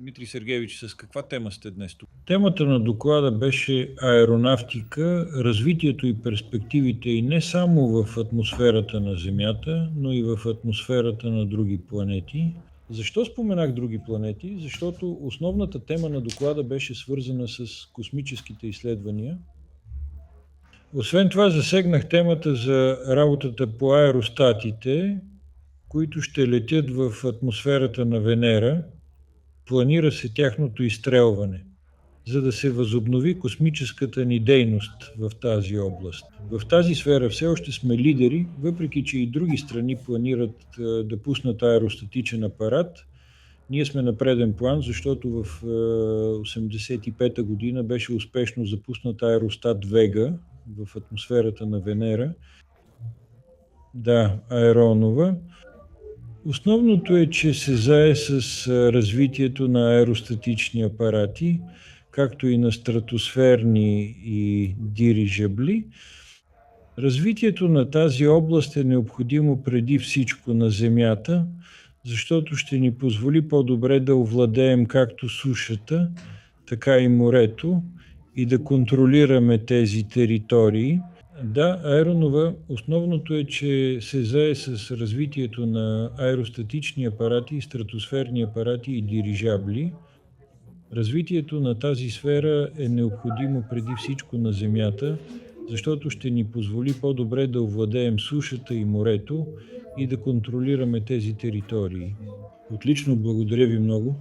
Дмитрий Сергеевич, с каква тема сте днес тук? Темата на доклада беше аеронавтика, развитието и перспективите и не само в атмосферата на Земята, но и в атмосферата на други планети. Защо споменах други планети? Защото основната тема на доклада беше свързана с космическите изследвания. Освен това засегнах темата за работата по аеростатите, които ще летят в атмосферата на Венера. Планира се тяхното изстрелване, за да се възобнови космическата ни дейност в тази област. В тази сфера все още сме лидери, въпреки че и други страни планират да пуснат аеростатичен апарат. Ние сме на преден план, защото в 1985 година беше успешно запуснат аеростат Вега в атмосферата на Венера. Да, Аеронова. Основното е, че се зае с развитието на аеростатични апарати, както и на стратосферни и дирижабли. Развитието на тази област е необходимо преди всичко на Земята, защото ще ни позволи по-добре да овладеем както сушата, така и морето и да контролираме тези територии. Да, Аеронова, основното е, че се зае с развитието на аеростатични апарати, стратосферни апарати и дирижабли. Развитието на тази сфера е необходимо преди всичко на Земята, защото ще ни позволи по-добре да овладеем сушата и морето и да контролираме тези територии. Отлично, благодаря ви много.